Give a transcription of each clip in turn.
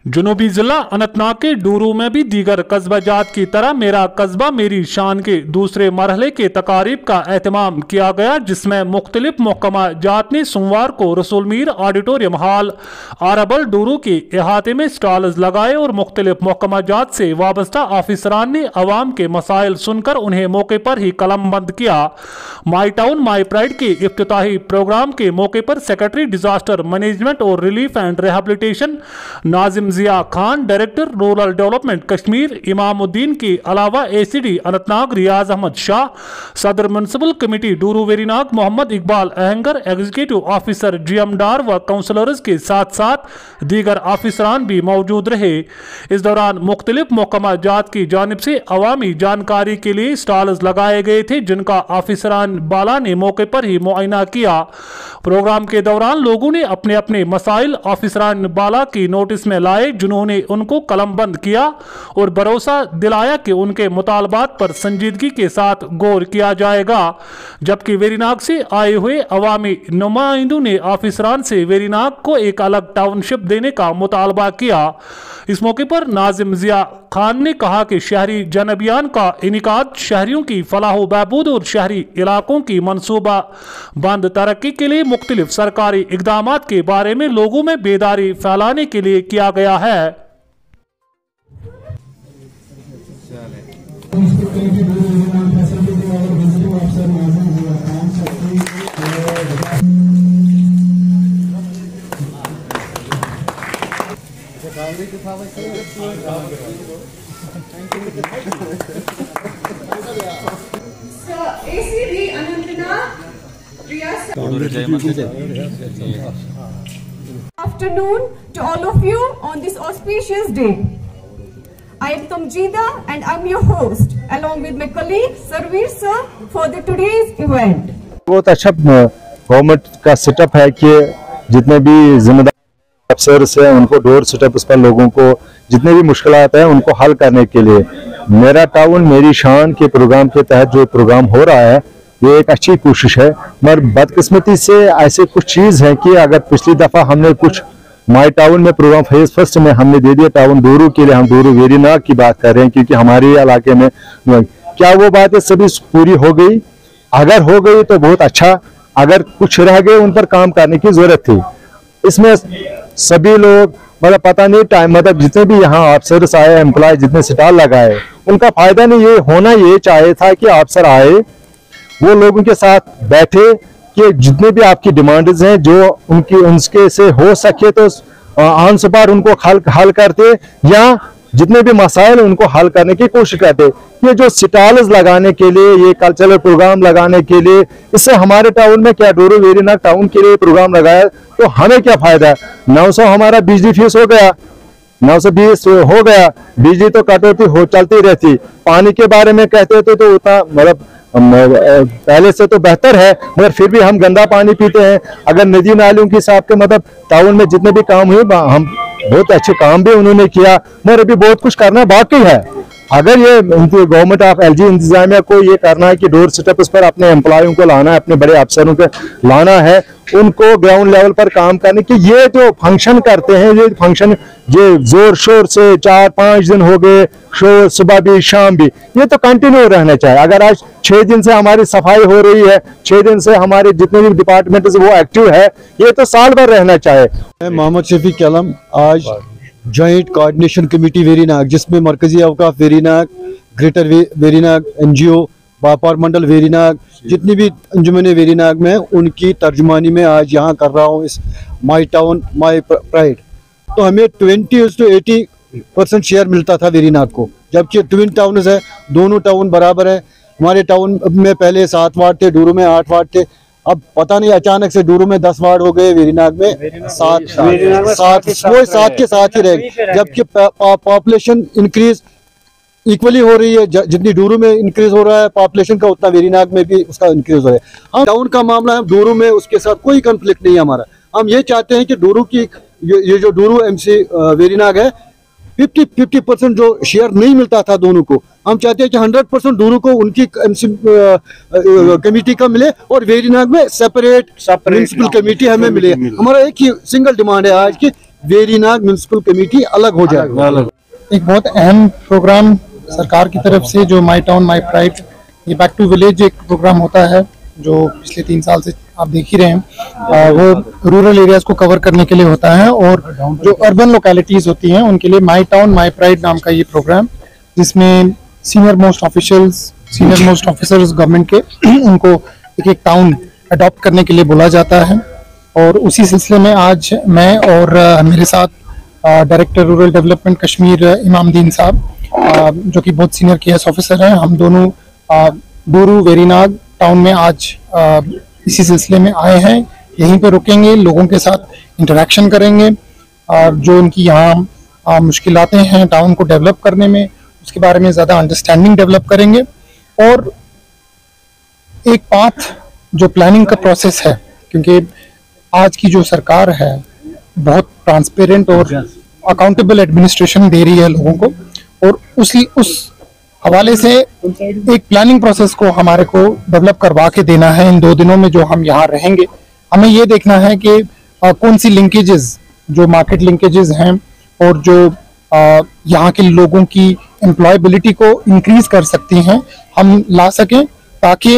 जुनूबी जिला अनंतनाग के डूरू में भी दीगर कस्बा जात की तरह मेरा कस्बा मेरी शान के दूसरे मरहले के तकारीब का एहतमाम किया गया, जिसमें मुख्तलिफ महकमा जात ने सोमवार को रसूल मीर ऑडिटोरियम हॉल आरबल डूरू के अहाते में स्टॉल्स लगाए और मुख्तलिफ महकमा जात से वाबस्ता ऑफिसरान ने अवाम के मसाइल सुनकर उन्हें मौके पर ही कलमबंद किया। माई टाउन माई प्राइड के इफ्तिताही प्रोग्राम के मौके पर सेक्रेटरी डिजास्टर मैनेजमेंट और relief and rehabilitation Nazim Zia Khan, director rural development Kashmir Imamuddin के अलावा एसीडी अनंतनाग रियाज अहमद शाह, सदर municipal committee Duru Verinag Mohammad Iqbal Ahanger, executive officer GM Dar व काउंसलर्स के साथ साथ दीगर ऑफिसरान भी मौजूद रहे। इस दौरान मुख्तलिफ महकमा जात की जानिब से अवामी जानकारी के लिए स्टॉल्स लगाए गए थे, जिनका ऑफिसरान बाला ने मौके पर ही मुआयना किया। प्रोग्राम के दौरान लोगों ने अपने अपने मसाइल ऑफिसरान बाला की नोटिस में लाए, जिन्होंने उनको कलमबंद किया और भरोसा दिलाया कि उनके मुतालबात पर संजीदगी के साथ गौर किया जाएगा। जबकि वेरीनाग से आए हुए अवामी नुमाइंदों ने ऑफिसरान से वेरीनाग को एक अलग टाउनशिप देने का मुतालबा किया। इस मौके पर नाजिम जिया खान ने कहा कि शहरी जन अभियान का इनिकाद शहरियों की फलाह बहबूद और शहरी इलाकों की मनसूबा बंद तरक्की के लिए मुख्तलिफ सरकारी इकदामात के बारे में लोगों में बेदारी फैलाने के लिए किया गया है। ACD Anantnag afternoon to all of you on this auspicious day. I am Tamjida and I'm your host along with my colleague Sarveer sir for the today's event. बहुत अच्छा गवर्नमेंट का सेटअप है कि जितने भी जिम्मेदार अफसर से उनको डोर सेटअप पर लोगों को जितने भी मुश्किलात हैं उनको हल करने के लिए मेरा टाउन मेरी शान के प्रोग्राम के तहत जो प्रोग्राम हो रहा है ये एक अच्छी कोशिश है। मगर बदकिस्मती से ऐसे कुछ चीज़ है कि अगर पिछली दफ़ा हमने कुछ माई टाउन में प्रोग्राम फेज फर्स्ट में हमने दे दिया टाउन डूरू के लिए, हम डूरू वेरीनाग की बात कर रहे हैं क्योंकि हमारे इलाके में क्या वो बातें सभी पूरी हो गई? अगर हो गई तो बहुत अच्छा, अगर कुछ रह गए उन पर काम करने की जरूरत थी। इसमें सभी लोग मतलब पता नहीं टाइम मतलब जितने भी यहाँ अफसर आए एम्प्लॉय जितने स्टॉल लगाए उनका फायदा नहीं, ये होना ये चाहिए था कि अफसर आए वो लोगों के साथ बैठे कि जितने भी आपकी डिमांड्स हैं जो उनके से हो सके तो ऑन स्पॉट उनको हल करते या जितने भी मसाइल उनको हल करने की कोशिश करते। ये जो स्टॉल्स लगाने के लिए ये कल्चरल प्रोग्राम लगाने के लिए इससे हमारे टाउन में क्या डूरू वेरीनाग टाउन के लिए प्रोग्राम लगाया तो हमें क्या फायदा है? 900 हमारा बिजली फीस हो गया, 920 हो गया, बिजली तो कटौती हो चलती रहती। पानी के बारे में कहते थे तो उतना मतलब पहले से तो बेहतर है मगर फिर भी हम गंदा पानी पीते हैं। अगर नदी नालियों के हिसाब के मतलब टाउन में जितने भी काम हुए हम बहुत अच्छे काम भी उन्होंने किया मगर अभी बहुत कुछ करना बाकी है। अगर ये गवर्नमेंट ऑफ एलजी इंतजामिया को ये करना है कि डोर सेटअप्स पर अपने एम्प्लॉयों को लाना है, अपने बड़े अफसरों को लाना है, उनको ग्राउंड लेवल पर काम करने की ये जो फंक्शन करते हैं ये फंक्शन ये जोर शोर से 4-5 दिन हो गए, शोर सुबह भी शाम भी, ये तो कंटिन्यू रहना चाहिए। अगर आज 6 दिन से हमारी सफाई हो रही है, 6 दिन से हमारे जितने भी डिपार्टमेंट वो एक्टिव है, ये तो साल भर रहना चाहिए। मोहम्मद शफीक कलम आज जॉइंट कोऑर्डिनेशन कमेटी वेरीनाग जिसमें मरकजी अवकाफ वेरीनाग, ग्रेटर वेरीनाग एनजीओ, व्यापार मंडल वेरीनाग, जितनी भी अंजुमन वेरीनाग में उनकी तर्जुमानी में आज यहाँ कर रहा हूँ इस माई टाउन माई प्राइड। तो हमें 20 to 80% शेयर मिलता था वेरीनाग को, जबकि ट्विन टाउन है, दोनों टाउन बराबर है। हमारे टाउन में पहले 7 वार्ड थे, डूरू में 8 वार्ड थे, अब पता नहीं अचानक से डूरू में 10 वार्ड हो गए, वेरीनाग में 7 के साथ ही रह गए। जबकि पॉपुलेशन इंक्रीज इक्वली हो रही है, जितनी डूरू में इंक्रीज हो रहा है पॉपुलेशन का उतना वेरीनाग में भी उसका इंक्रीज हो रहा है। हम टाउन का मामला है, डूरू में उसके साथ कोई कन्फ्लिक्ट नहीं है हमारा। हम ये चाहते हैं कि डूरू की ये जो डूरू एमसी वेरीनाग है 50% जो शेयर नहीं मिलता था दोनों को, हम चाहते हैं कि 100% दोनों को उनकी कमेटी का मिले और वेरीनाग में सेपरेट म्युनिसिपल कमेटी हमें मिले। हमारा एक ही सिंगल डिमांड है आज की वेरीनाग म्युनिसिपल कमेटी अलग हो जाए। एक बहुत अहम प्रोग्राम सरकार की तरफ से जो माई टाउन माई प्राइड, ये बैक टू विलेज एक प्रोग्राम होता है जो पिछले 3 साल से आप देख ही रहे हैं, वो रूरल एरियाज को कवर करने के लिए होता है और जो अर्बन लोकेलिटीज होती हैं उनके लिए माई टाउन माई प्राइड नाम का ये प्रोग्राम, जिसमें सीनियर मोस्ट ऑफिसर्स गवर्नमेंट के उनको एक एक टाउन अडॉप्ट करने के लिए बोला जाता है। और उसी सिलसिले में आज मैं और मेरे साथ director rural development Kashmir Imamdin साहब, जो कि बहुत सीनियर केएस ऑफिसर हैं, हम दोनों डूरू वेरीनाग टाउन में आज इसी सिलसिले में आए हैं। यहीं पे रुकेंगे, लोगों के साथ इंटरेक्शन करेंगे और जो उनकी यहाँ मुश्किलातें हैं टाउन को डेवलप करने में, उसके बारे में ज़्यादा अंडरस्टैंडिंग डेवलप करेंगे। और एक पाथ जो प्लानिंग का प्रोसेस है, क्योंकि आज की जो सरकार है बहुत ट्रांसपेरेंट और अकाउंटेबल एडमिनिस्ट्रेशन दे रही है लोगों को, और उस हवाले से एक प्लानिंग प्रोसेस को हमारे को डेवलप करवा के देना है। इन 2 दिनों में जो हम यहाँ रहेंगे, हमें ये देखना है कि कौन सी लिंकेजेस, जो मार्केट लिंकेजेस हैं और जो यहाँ के लोगों की एम्प्लॉयबिलिटी को इंक्रीज कर सकती हैं, हम ला सकें, ताकि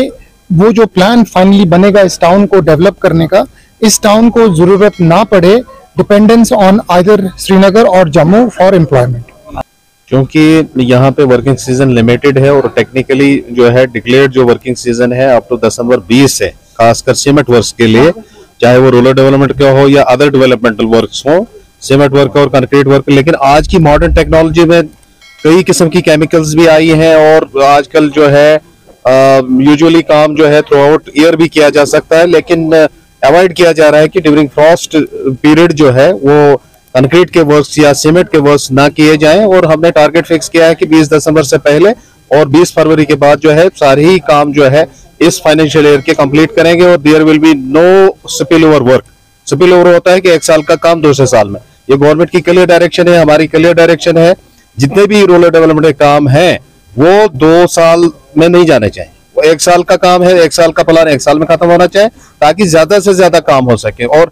वो जो प्लान फाइनली बनेगा इस टाउन को डेवलप करने का, इस टाउन को जरूरत ना पड़े डिपेंडेंस ऑन आइदर श्रीनगर और जम्मू फॉर एम्प्लॉयमेंट। क्योंकि यहाँ पे वर्किंग सीजन लिमिटेड है और टेक्निकली जो है डिक्लेयर्ड जो वर्किंग सीजन है अप टू दिसंबर 20 है, खासकर सीमेंट वर्क्स के लिए, चाहे वो रूरल डेवलपमेंट का हो या अदर डेवलपमेंटल वर्क्स हो, सीमेंट वर्क और कंक्रीट वर्क। लेकिन आज की मॉडर्न टेक्नोलॉजी में कई किस्म की केमिकल्स भी आई हैं और आजकल जो है यूजुअली काम जो है थ्रू आउट ईयर भी किया जा सकता है, लेकिन अवॉइड किया जा रहा है कि ड्यूरिंग फ्रॉस्ट पीरियड जो है वो कंक्रीट के वर्क्स या सीमेंट के वर्क्स ना किए जाएं। और हमने टारगेट फिक्स किया है कि 20 दिसंबर से पहले और 20 फरवरी के बाद जो है सारे ही काम जो है इस फाइनेंशियल ईयर के कंप्लीट करेंगे और there will be no spill over work. Spill over होता है कि 1 साल का काम दूसरे साल में। ये गवर्नमेंट की क्लियर डायरेक्शन है, हमारी क्लियर डायरेक्शन है। जितने भी रूरल डेवलपमेंट के काम हैं वो 2 साल में नहीं जाने चाहिए। वो 1 साल का काम है, 1 साल का प्लान 1 साल में खत्म होना चाहिए, ताकि ज्यादा से ज्यादा काम हो सके। और